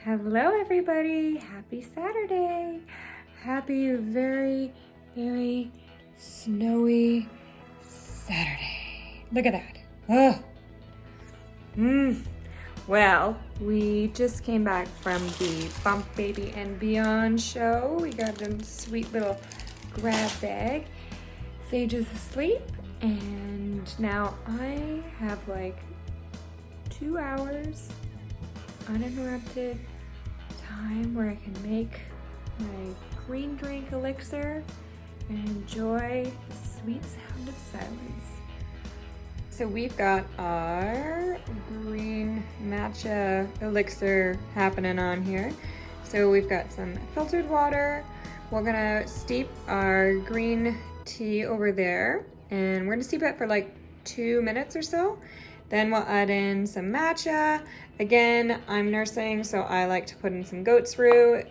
Hello everybody, happy Saturday. Happy very, very snowy Saturday. Look at that. Oh. Well, we just came back from the Bump Baby and Beyond show. We got a sweet little grab bag. Sage is asleep and now I have like 2 hours uninterrupted time where I can make my green drink elixir and enjoy the sweet sound of silence. So we've got our green matcha elixir happening on here. So we've got some filtered water. We're gonna steep our green tea over there and we're gonna steep it for like 2 minutes or so. Then we'll add in some matcha. Again, I'm nursing, so I like to put in some goat's root.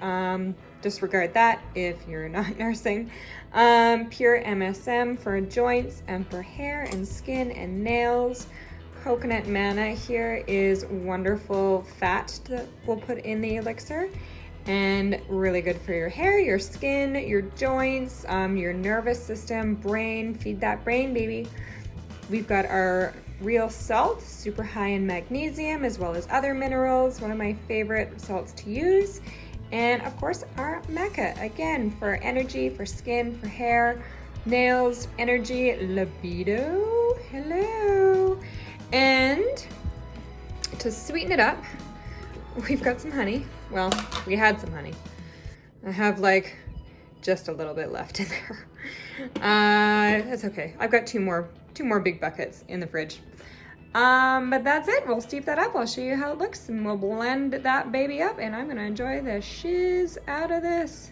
Disregard that if you're not nursing. Pure MSM for joints and for hair and skin and nails. Coconut MANNA here is wonderful fat that we'll put in the elixir and really good for your hair, your skin, your joints, your nervous system, brain. Feed that brain, baby. We've got our real salt, super high in magnesium as well as other minerals, one of my favorite salts to use. And of course our maca, again for energy, for skin, for hair, nails, energy, libido, hello. And to sweeten it up, we've got some honey. Well, we had some honey. I have like just a little bit left in there. That's okay. I've got two more big buckets in the fridge. But that's it. We'll steep that up. I'll show you how it looks and we'll blend that baby up and I'm gonna enjoy the shiz out of this.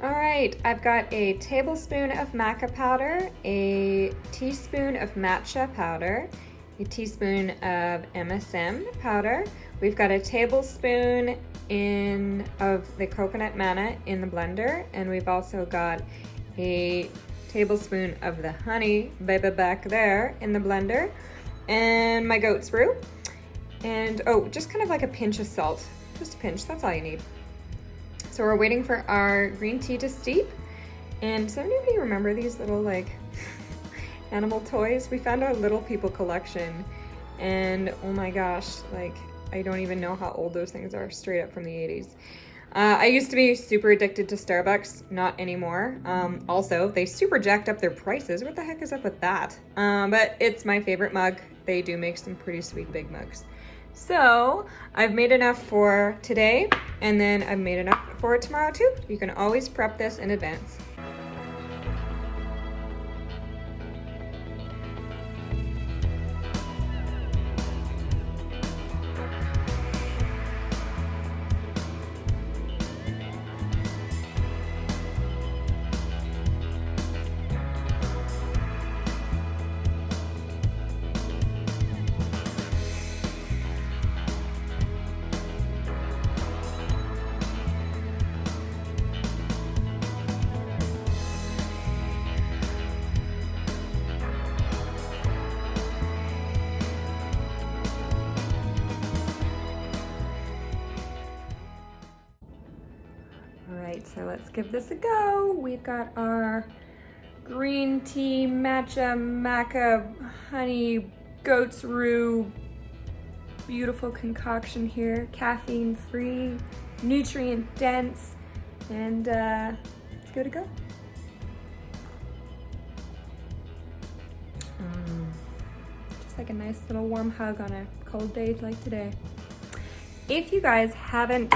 All right, I've got a tablespoon of Maca Powder, a teaspoon of Matcha Powder, a teaspoon of MSM Powder. We've got a tablespoon of the coconut MANNA in the blender, and we've also got a tablespoon of the honey baby back there in the blender, and my goat's root, and just kind of like a pinch of salt, just a pinch, that's all you need. So we're waiting for our green tea to steep. And does anybody remember these little like animal toys? We found our Little People collection and oh my gosh, like I don't even know how old those things are, straight up from the 80s. I used to be super addicted to Starbucks, not anymore. Also, they super jacked up their prices. What the heck is up with that? But it's my favorite mug. They do make some pretty sweet big mugs. So I've made enough for today, and then I've made enough for tomorrow too. You can always prep this in advance. So let's give this a go. We've got our green tea, matcha, maca, honey, goat's root, beautiful concoction here, caffeine-free, nutrient dense, and it's good to go. Just like a nice little warm hug on a cold day like today. If you guys haven't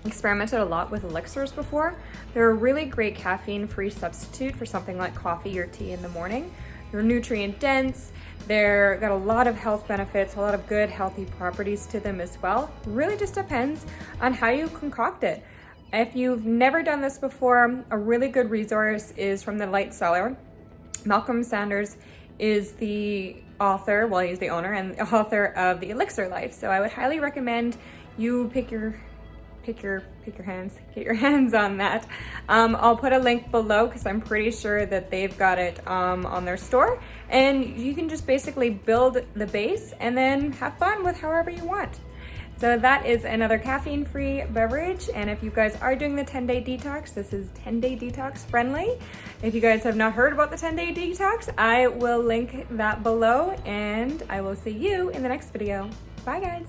experimented a lot with elixirs before, they're a really great caffeine-free substitute for something like coffee or tea in the morning. They're nutrient dense, they're got a lot of health benefits, a lot of good healthy properties to them as well. Really just depends on how you concoct it. If you've never done this before, a really good resource is from the Light Cellar. Malcolm Sanders is the author, well, he's the owner and the author of the Elixir Life. So I would highly recommend you get your hands on that. I'll put a link below because I'm pretty sure that they've got it on their store, and you can just basically build the base and then have fun with however you want. So that is another caffeine-free beverage. And if you guys are doing the 10-day detox, this is 10-day detox friendly. If you guys have not heard about the 10-day detox, I will link that below, and I will see you in the next video. Bye guys.